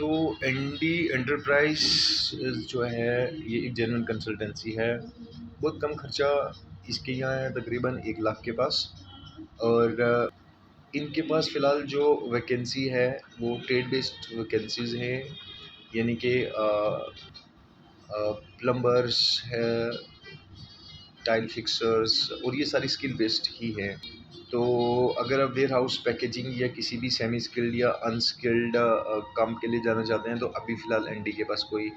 तो ND enterprise जो है ये एक जेन्युइन कंसल्टेंसी है। बहुत कम खर्चा इसके यहाँ है, तकरीबन 1 लाख के पास। और इनके पास फ़िलहाल जो वैकेंसी है वो ट्रेड बेस्ड वैकेंसीज़ हैं, यानी कि प्लम्बर्स है, टाइल फिक्सर्स और ये सारी स्किल बेस्ड ही है। तो अगर आप वेयर हाउस पैकेजिंग या किसी भी सेमी स्किल्ड या अनस्किल्ड काम के लिए जाना चाहते हैं तो अभी फ़िलहाल एनडी के पास कोई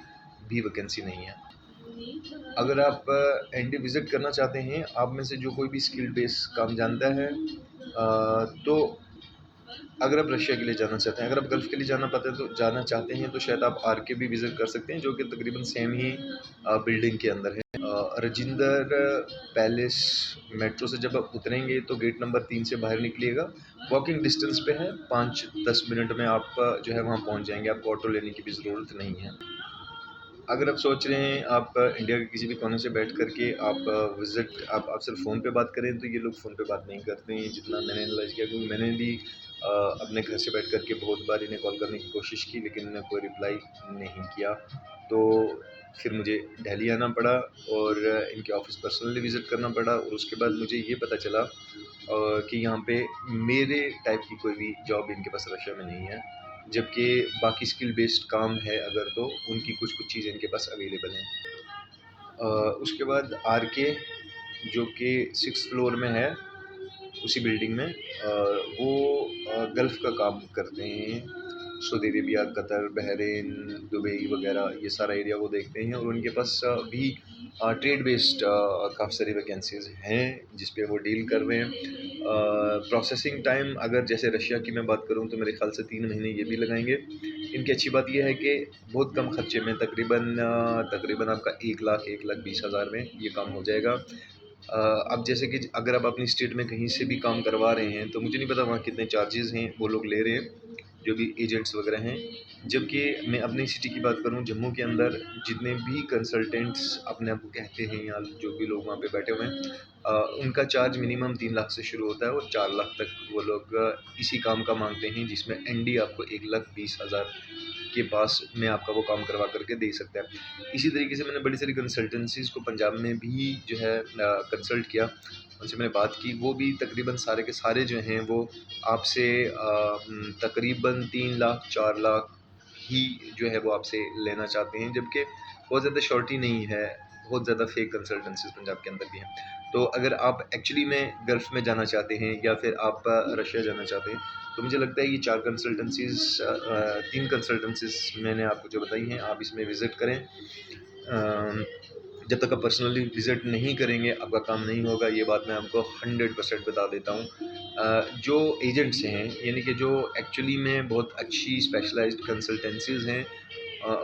भी वैकेंसी नहीं है। अगर आप एनडी विज़िट करना चाहते हैं, आप में से जो कोई भी स्किल बेस काम जानता है, तो अगर आप रशिया के लिए जाना चाहते हैं, अगर आप गल्फ़ के लिए जाना चाहते हैं तो शायद आप आरके भी विज़िट कर सकते हैं, जो कि तकरीबन सेम ही बिल्डिंग के अंदर है। राजिंदर पैलेस मेट्रो से जब आप उतरेंगे तो गेट नंबर 3 से बाहर निकलिएगा। वॉकिंग डिस्टेंस पे है, 5-10 मिनट में आप जो है वहाँ पहुँच जाएंगे। आपको ऑटो लेने की भी ज़रूरत नहीं है। अगर आप सोच रहे हैं आप इंडिया के किसी भी कोने से बैठ कर के आप सिर्फ फ़ोन पे बात करें, तो ये लोग फ़ोन पे बात नहीं करते हैं, जितना मैंने एनालाइज़ किया। क्योंकि मैंने भी अपने घर से बैठ कर के बहुत बार इन्हें कॉल करने की कोशिश की, लेकिन इन्होंने कोई रिप्लाई नहीं किया। तो फिर मुझे दिल्ली आना पड़ा और इनके ऑफ़िस पर्सनली विज़िट करना पड़ा, और उसके बाद मुझे ये पता चला कि यहाँ पे मेरे टाइप की कोई भी जॉब इनके पास रशिया में नहीं है, जबकि बाकी स्किल बेस्ड काम है अगर, तो उनकी कुछ चीज़ें इनके पास अवेलेबल हैं। उसके बाद आरके, जो कि 6th फ्लोर में है उसी बिल्डिंग में, वो गल्फ़ का काम करते हैं। Saudi Arabia, Qatar, Bahrain, Dubai वगैरह ये सारा एरिया वो देखते हैं, और उनके पास भी ट्रेड बेस्ड काफ़ी सारी वैकेंसीज़ हैं जिस पे वो डील कर रहे हैं। प्रोसेसिंग टाइम अगर जैसे रशिया की मैं बात करूं तो मेरे ख्याल से 3 महीने ये भी लगाएंगे। इनकी अच्छी बात यह है कि बहुत कम खर्चे में तकरीबन आपका 1,20,000 में ये काम हो जाएगा। अब जैसे कि अगर आप अपनी स्टेट में कहीं से भी काम करवा रहे हैं तो मुझे नहीं पता वहाँ कितने चार्जेज़ हैं वो लोग ले रहे हैं, जो भी एजेंट्स वगैरह हैं। जबकि मैं अपनी सिटी की बात करूं, जम्मू के अंदर जितने भी कंसल्टेंट्स अपने आप को कहते हैं या जो भी लोग वहाँ पे बैठे हुए हैं, उनका चार्ज मिनिमम 3 लाख से शुरू होता है और 4 लाख तक वो लोग इसी काम का मांगते हैं, जिसमें एनडी आपको 1,20,000 के पास में आपका वो काम करवा करके दे सकता है। इसी तरीके से मैंने बड़ी सारी कंसल्टेंसीज़ को पंजाब में भी जो है कंसल्ट किया, उनसे मैंने बात की। वो भी तकरीबन सारे के सारे जो हैं वो आपसे तकरीबन 3 लाख 4 लाख ही जो है वो आपसे लेना चाहते हैं, जबकि बहुत ज़्यादा श्योरिटी नहीं है। बहुत ज़्यादा फेक कंसल्टेंसीज पंजाब के अंदर भी हैं। तो अगर आप एक्चुअली में गल्फ़ में जाना चाहते हैं या फिर आप रशिया जाना चाहते हैं, तो मुझे लगता है ये 3 कंसल्टेंसीज़ मैंने आपको जो बताई हैं, आप इसमें विज़िट करें। जब तक आप पर्सनली विज़िट नहीं करेंगे आपका काम नहीं होगा, ये बात मैं आपको 100% बता देता हूँ। जो एजेंट्स हैं, यानी कि जो एक्चुअली में बहुत अच्छी स्पेशलाइज्ड कंसल्टेंसीज़ हैं,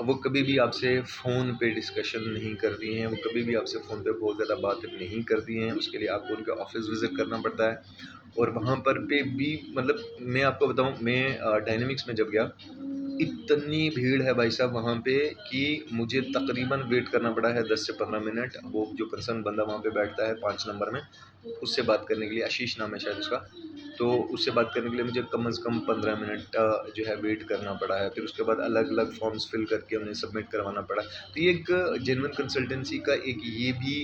वो कभी भी आपसे फ़ोन पे डिस्कशन नहीं करती हैं, वो कभी भी आपसे फ़ोन पे बहुत ज़्यादा बात नहीं करती हैं। उसके लिए आपको उनके ऑफ़िस विज़िट करना पड़ता है, और वहाँ पर पे भी मतलब मैं आपको बताऊँ, मैं डायनामिक्स में जब गया, इतनी भीड़ है भाई साहब वहाँ पे कि मुझे तकरीबन वेट करना पड़ा है 10 से 15 मिनट। वो जो कंसर्न बंदा वहाँ पे बैठता है 5 नंबर में, उससे बात करने के लिए, आशीष नाम है शायद उसका, तो उससे बात करने के लिए मुझे कम से कम 15 मिनट जो है वेट करना पड़ा है। फिर उसके बाद अलग-अलग फॉर्म्स फिल करके उन्हें सबमिट करवाना पड़ा। तो ये एक जेन्युइन कंसल्टेंसी का एक ये भी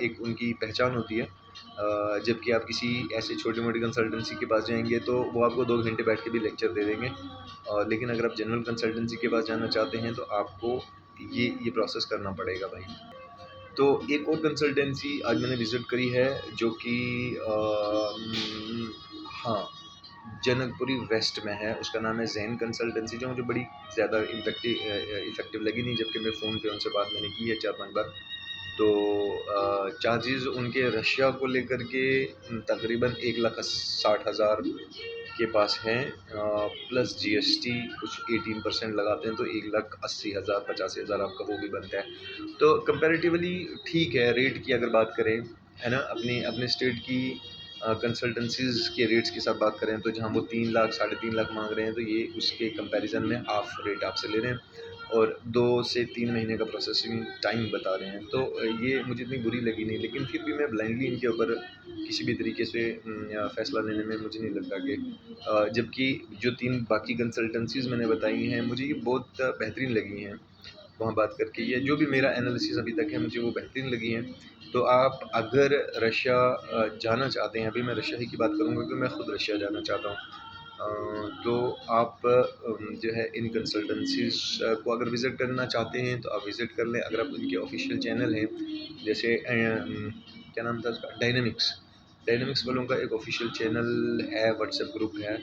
एक उनकी पहचान होती है। जबकि आप किसी ऐसे छोटी-मोटी कंसल्टेंसी के पास जाएँगे तो वो आपको 2 घंटे बैठ के भी लेक्चर दे देंगे। लेकिन अगर आप जेन्युइन कंसल्टेंसी के पास जाना चाहते हैं तो आपको ये प्रोसेस करना पड़ेगा भाई। तो एक और कंसल्टेंसी आज मैंने विज़िट करी है, जो कि हाँ, जनकपुरी वेस्ट में है। उसका नाम है ज़ेन कंसल्टेंसी, जो मुझे बड़ी ज़्यादा इफ़ेक्टिव लगी नहीं, जबकि मैं फ़ोन पे उनसे बात मैंने की है 4-5 बार। तो चार्जेज़ उनके रशिया को लेकर के तकरीबन 1,60,000 के पास हैं, प्लस जीएसटी कुछ 18% लगाते हैं, तो 1,80,000 85,000 आपका वो भी बनता है। तो कंपैरेटिवली ठीक है, रेट की अगर बात करें, है ना, अपने अपने स्टेट की कंसल्टेंसीज़ के रेट्स के साथ बात करें, तो जहाँ वो 3 लाख साढ़े 3 लाख मांग रहे हैं, तो ये उसके कंपैरिजन में हाफ रेट आपसे ले रहे हैं। और 2 से 3 महीने का प्रोसेसिंग टाइम बता रहे हैं। तो ये मुझे इतनी बुरी लगी नहीं, लेकिन फिर भी मैं ब्लाइंडली इनके ऊपर किसी भी तरीके से फ़ैसला लेने में मुझे नहीं लगता कि जबकि जो 3 बाकी कंसल्टेंसीज़ मैंने बताई हैं, मुझे ये बहुत बेहतरीन लगी हैं। वहाँ बात करके ये जो भी मेरा एनालिसिस अभी तक है, मुझे वो बेहतरीन लगी हैं। तो आप अगर रशिया जाना चाहते हैं, अभी मैं रशिया ही की बात करूँगा क्योंकि मैं खुद रशिया जाना चाहता हूँ। तो आप जो है इन कंसल्टेंसीज़ को अगर विज़िट करना चाहते हैं तो आप विज़िट कर लें। अगर आप उनके ऑफ़िशियल चैनल हैं, जैसे क्या नाम था उसका, डायनामिक्स, डायनामिक्स वालों का एक ऑफ़िशियल चैनल है, व्हाट्सएप ग्रुप है,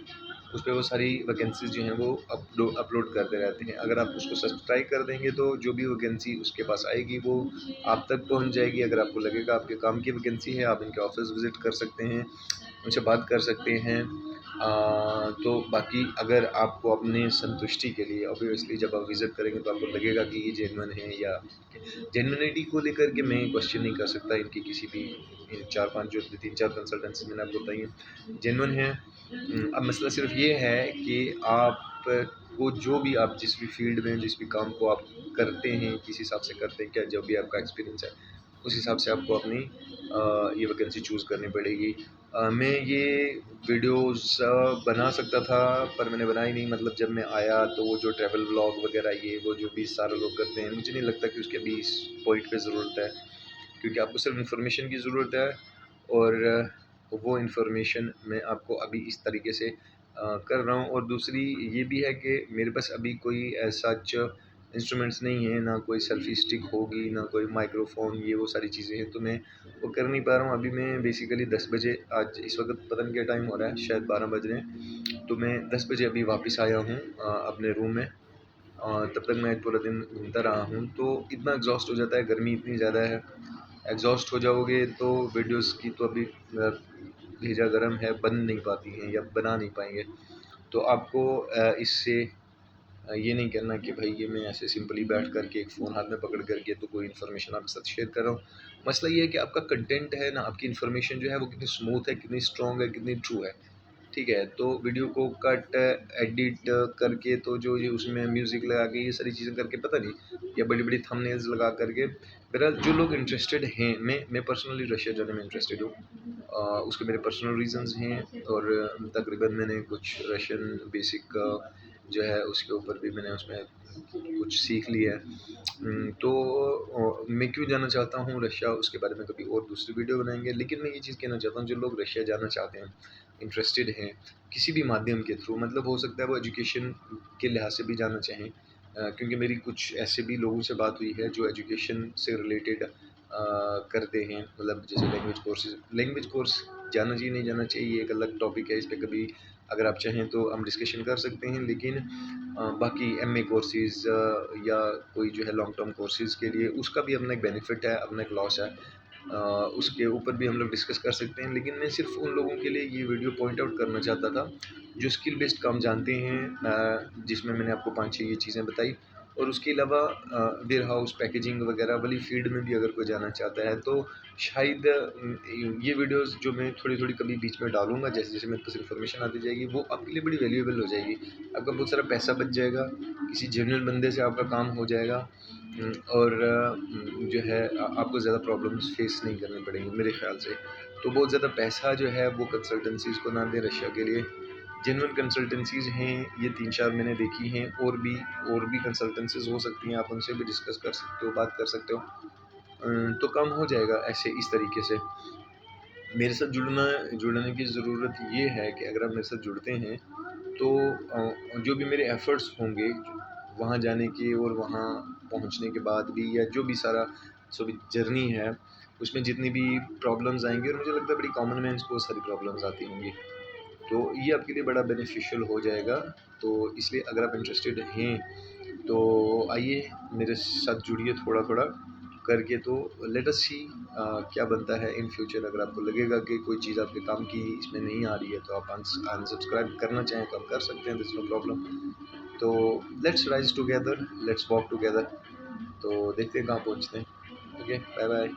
उस पे वो सारी वैकेंसीज़ जो हैं वो अपलोड करते रहते हैं। अगर आप उसको सब्सक्राइब कर देंगे तो जो भी वैकेंसी उसके पास आएगी वो आप तक पहुंच जाएगी। अगर आपको लगेगा आपके काम की वैकेंसी है, आप इनके ऑफिस विज़िट कर सकते हैं, उनसे बात कर सकते हैं। तो बाकी अगर आपको अपने संतुष्टि के लिए ऑब्वियसली जब आप विज़िट करेंगे तो आपको लगेगा कि ये जेन्युइन है, या जेन्युइनिटी को लेकर के मैं क्वेश्चन नहीं कर सकता इनकी किसी भी इन 4-5 जो 3-4 कंसल्टेंसी मैंने आपको बताई हैं, जेन्युइन है। अब मसला सिर्फ ये है कि आपको जो भी आप जिस भी फील्ड में जिस भी काम को आप करते हैं, किस हिसाब से करते हैं, क्या जो भी आपका एक्सपीरियंस है, उस हिसाब से आपको अपनी ये वैकेंसी चूज़ करनी पड़ेगी। मैं ये वीडियोस बना सकता था पर मैंने बनाई नहीं। मतलब जब मैं आया तो वो जो ट्रैवल व्लॉग वगैरह ये वो जो भी सारे लोग करते हैं, मुझे नहीं लगता कि उसके अभी इस पॉइंट पे ज़रूरत है, क्योंकि आपको सिर्फ इन्फॉर्मेशन की ज़रूरत है। और वो इन्फॉर्मेशन मैं आपको अभी इस तरीके से कर रहा हूँ। और दूसरी ये भी है कि मेरे पास अभी कोई ऐसा इंस्ट्रूमेंट्स नहीं है, ना कोई सेल्फी स्टिक होगी, ना कोई माइक्रोफोन, ये वो सारी चीज़ें हैं, तो मैं वो कर नहीं पा रहा हूँ। अभी मैं बेसिकली 10 बजे, आज इस वक्त पता नहीं क्या टाइम हो रहा है, शायद 12 बज रहे हैं, तो मैं 10 बजे अभी वापस आया हूँ अपने रूम में। तब तक मैं पूरा दिन घूमता रहा हूँ, तो इतना एग्जॉस्ट हो जाता है, गर्मी इतनी ज़्यादा है। एग्जॉस्ट हो जाओगे तो वीडियोस की तो अभी भेजा गरम है, बन नहीं पाती हैं या बना नहीं पाएंगे। तो आपको इससे ये नहीं करना कि भाई ये मैं ऐसे सिंपली बैठ करके एक फ़ोन हाथ में पकड़ करके तो कोई इन्फॉर्मेशन आपके साथ शेयर कर रहा हूँ। मसला ये है कि आपका कंटेंट है ना, आपकी इन्फॉर्मेशन जो है वो कितनी स्मूथ है, कितनी स्ट्रॉन्ग है, कितनी ट्रू है। ठीक है, तो वीडियो को कट एडिट करके तो जो ये उसमें म्यूज़िक लगा के ये सारी चीज़ें करके पता नहीं, या बड़ी-बड़ी थंबनेल्स लगा करके, बहरहाल जो लोग इंटरेस्टेड हैं, मैं पर्सनली रशिया जाने में इंटरेस्टेड हूँ। उसके मेरे पर्सनल रीज़न्स हैं, और तकरीबन मैंने कुछ रशियन बेसिक जो है उसके ऊपर भी मैंने उसमें कुछ सीख लिया है। तो मैं क्यों जाना चाहता हूँ रशिया, उसके बारे में कभी और दूसरी वीडियो बनाएंगे। लेकिन मैं ये चीज़ कहना चाहता हूँ, जो लोग रशिया जाना चाहते हैं, इंटरेस्टेड हैं किसी भी माध्यम के थ्रू, मतलब हो सकता है वो एजुकेशन के लिहाज से भी जाना चाहें, क्योंकि मेरी कुछ ऐसे भी लोगों से बात हुई है जो एजुकेशन से रिलेटेड करते हैं, मतलब जैसे लैंग्वेज कोर्स जाना चाहिए नहीं जाना चाहिए एक अलग टॉपिक है, इस पर कभी अगर आप चाहें तो हम डिस्कशन कर सकते हैं। लेकिन बाकी एमए कोर्सेज़ या कोई जो है लॉन्ग टर्म कोर्सेज़ के लिए उसका भी अपना एक बेनिफिट है, अपना एक लॉस है। उसके ऊपर भी हम लोग डिस्कस कर सकते हैं। लेकिन मैं सिर्फ उन लोगों के लिए ये वीडियो पॉइंट आउट करना चाहता था जो स्किल बेस्ड काम जानते हैं, जिसमें मैंने आपको 5-6 ये चीज़ें बताई। और उसके अलावा वेयर हाउस पैकेजिंग वगैरह वाली फील्ड में भी अगर कोई जाना चाहता है तो शायद ये वीडियोस जो मैं थोड़ी-थोड़ी कभी बीच में डालूँगा, जैसे-जैसे मेरे पास इन्फॉर्मेशन आती जाएगी, वो आपके लिए बड़ी वैल्यूएबल हो जाएगी। आपका बहुत सारा पैसा बच जाएगा, किसी जेन्युइन बंदे से आपका काम हो जाएगा। और जो है आपको ज़्यादा प्रॉब्लम्स फेस नहीं करनी पड़ेंगी मेरे ख़्याल से। तो बहुत ज़्यादा पैसा जो है वो कंसल्टेंसीज़ को ना दें रशिया के लिए। जेन्युइन कंसल्टेंसीज़ हैं, ये 3-4 मैंने देखी हैं, और भी कंसल्टेंसीज़ हो सकती हैं, आप उनसे भी डिस्कस कर सकते हो, बात कर सकते हो। तो काम हो जाएगा ऐसे इस तरीके से। मेरे साथ जुड़ने की ज़रूरत ये है कि अगर आप मेरे साथ जुड़ते हैं तो जो भी मेरे एफ़र्ट्स होंगे वहाँ जाने के और वहाँ पहुँचने के बाद भी, या जो भी सारा जर्नी है, उसमें जितनी भी प्रॉब्लम्स आएँगी, और मुझे लगता है बड़ी कॉमन मैन्स को सारी प्रॉब्लम्स आती होंगी, तो ये आपके लिए बड़ा बेनिफिशियल हो जाएगा। तो इसलिए अगर आप इंटरेस्टेड हैं तो आइए मेरे साथ जुड़िए थोड़ा-थोड़ा करके। तो लेट अस सी क्या बनता है इन फ्यूचर। अगर आपको लगेगा कि कोई चीज़ आपके काम की इसमें नहीं आ रही है तो आप अनसब्सक्राइब करना चाहें तो आप कर सकते हैं, दैट्स नो प्रॉब्लम। तो let's rise together, let's walk together. तो देखते हैं कहाँ पहुँचते हैं। Okay, bye bye.